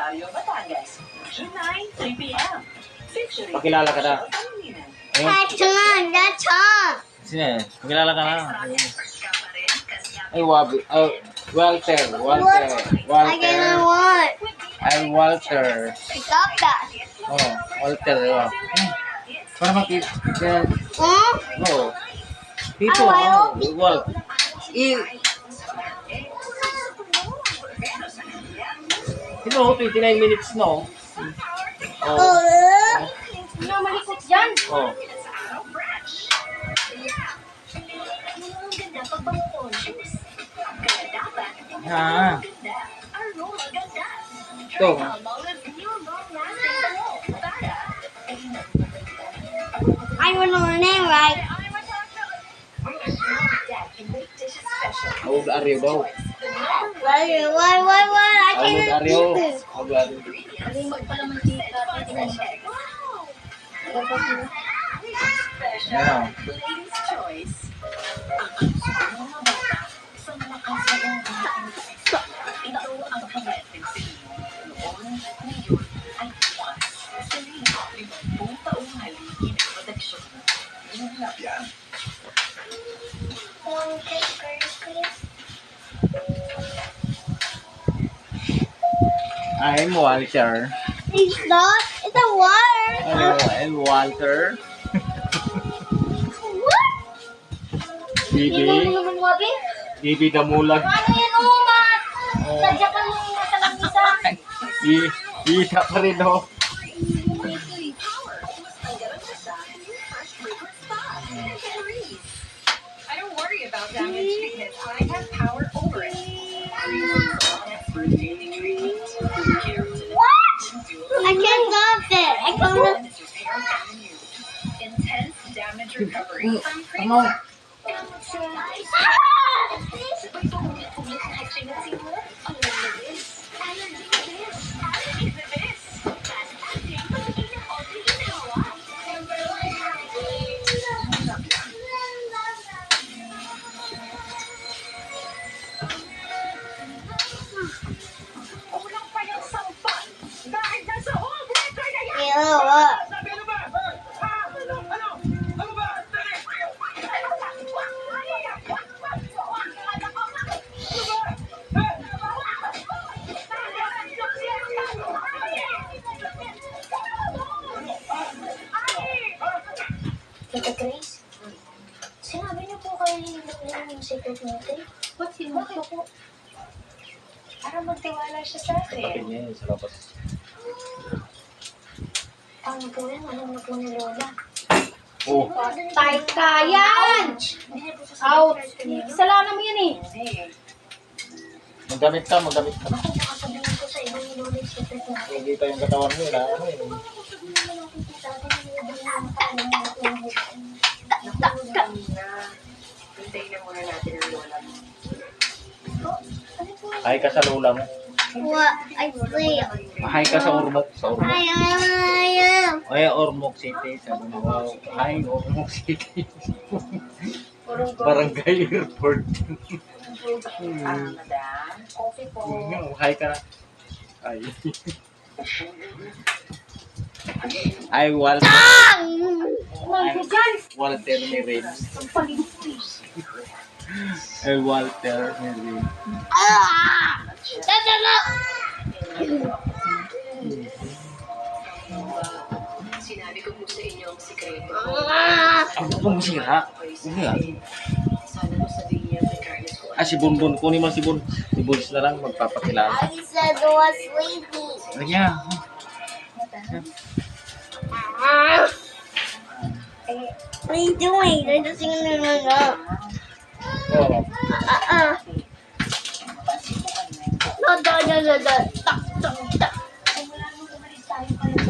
Rosario, Batangas. June 9, 3 p.m. Featuring Pakilala ka na. Ayun. That's all. Sino? Pakilala ka na. Ay, Walter. I didn't want. I'm Walter. Stop that. Oh, Walter. Oh. Para makita. Huh? Oh. Dito. I Oh, hope Walt. Ito, 29 minutes, no? Oh. Ano malikot dyan? Oh. Ha. Ito. I don't know her name right. How old are you daw? Why? I How old can't are you? eat this. How old are you? Ano? Ladies' choice. Ito ang connecting sa inyo. Noon, ngayon, ay bukas. Sa ngayon, 50 taong haligi ng proteksyon. Yun lang yan. I'm Walter. It's not. It's a water. Hello, I'm Walter. What? Bibi. naman wabi. Bibi Damulag. Ano yan, umat? Sadya ka nung nasa langisa. Isa pa rin, oh. I don't worry about damage because I have power over it. For daily treatment, keratin, What? I can't stop it. I can't. and its repair value. Intense damage recovery from Ano? Kulang pa yung sampan dahil nasa home breaker na yan! Ew. Sabi ano ba? Ano ba? Tita Grace, sinabi niyo po kayo yung secret natin? Ba't sinuso po? Para magtiwala siya sa Kapatid akin. niya yun sa labas. Paano po yan? Anong po ni Lola? Oh. Tay ka yan! Hindi niya po sasabihin Out! sa kanya. Kasalanan mo yan eh. Hindi. Magamit ka. Bakit nakasabihin ko sa iba ni Lola yung secret natin? Hindi pa yung katawan mo. Ano yun? Hintayin na muna natin ang lola mo. Hay ka sa lula mo. What? I sleep. Hay ka sa Ormoc. Sa Ormoc. I am. Ay, Ormoc City. Sabi mo, wow. Hi, Ormoc City. Barangay Airport. Madam, coffee po. Hi ka na. Ay. Ay, Walter. Kumain ka dyan! Walter Mirin. Ang palinis. Ay, Walter Mirin. Sinabi ko po sa inyo ang sikreto. Ano bang masira? Hindi ah. Sana mo sabihin niya kay Carlos ko. Ah, si Bunbun. Kunin mo si Bun. Si Buns na lang magpapakilala. I said I was sleepy. Ano niya? What are you doing? They're just singing up. Oh.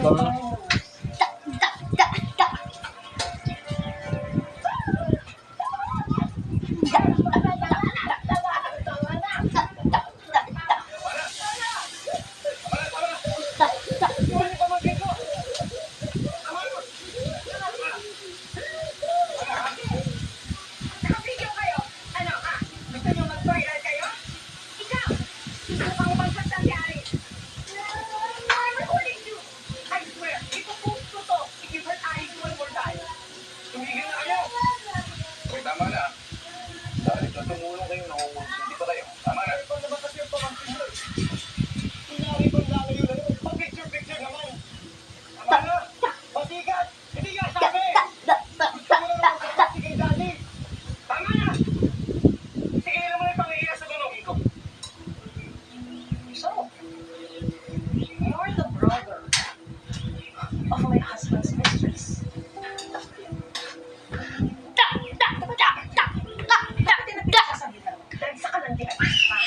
No. Tak. Nakapigil kayo! Ano ha? Gusto niyo mag-viral kayo? Ikaw! Gusto kang magsagsasyari!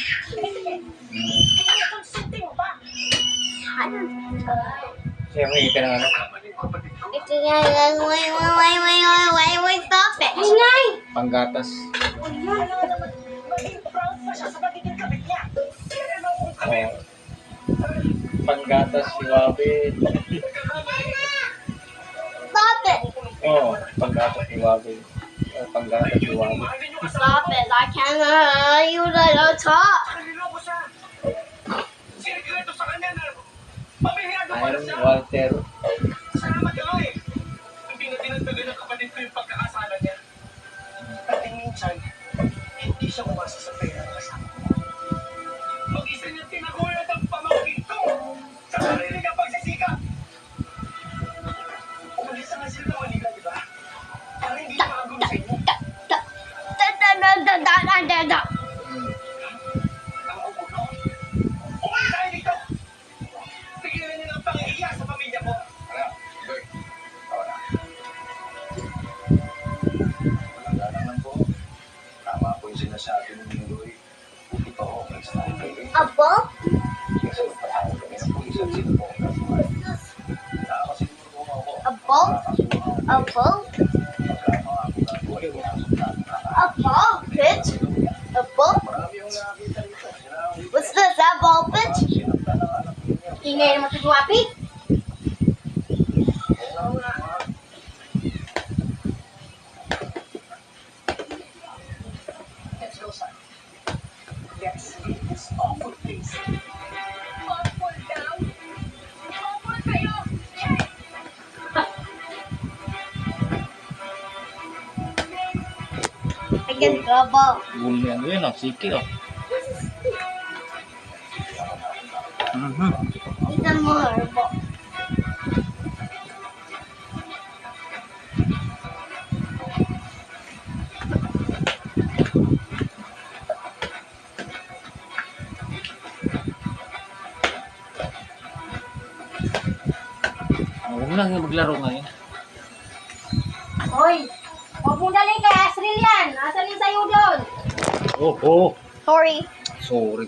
Kaya konsulti mo ba? Ano? Siya may ka ng ano? Ito yan. Wait, stop it. Ingay! Panggatas. Ano naman, maging proud pa siya sa pagiging kabit niya. Pero kung kami, Oh. Panggatas si Wabi. Stop it. Oh, panggatas si Wabi. Panggatas si Wabi. mahalin yung asawa Stop it. I can't. You don't talk. niloko siya. Sinigreto sa kanya na pamihiyado pala Iron siya. Walter. Salamat ka nga eh. Hindi na dinagdagan ng kapatid ko yung pagkakasala niya. At minsan, hindi siya umasa sa pera ng kasama ko. Mag-isa niya tinagulat ang pamangkin ko sa sarili niyang pagsisika. Umalis na nga sila ng Manila, di ba? Para hindi makagulo sa inyo. Da. Ang ulo. Umalis tayo dito! Tigilan niyo ng pangihiya sa pamilya ko. Wala naman po. Tama po yung sinasabi ng Linggoy. Buti pa ho, may sinabi kayo. Apo? Kasi magpatawag kami ng pulis at sino po ang kasuhan. Nakakasinuto ako. Apo? Apo? Apo? Bitch? Apo? Marami yung nakakita dito. What's this? Apple, bitch? Sinaktan ang anak niya. Ingay naman si Wapi. Let's go, son. Let's leave this awful place. Awful daw? Awful kayo! Hey! I get trouble. Gulmi ano yun, oh. Siki, oh. Tignan mo, Herbo. Huwag lang yung maglaro ngayon. Hoy! Huwag mong dalhin kay Asriel yan. Asan yung sayo doon? Oh, oh. Sorry. Sorry.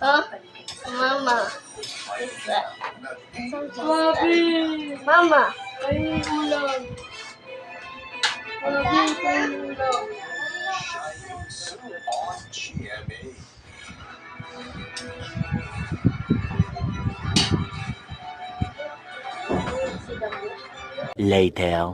Huh? Mama. What's that? Mama. Shining soon on GMA. Later.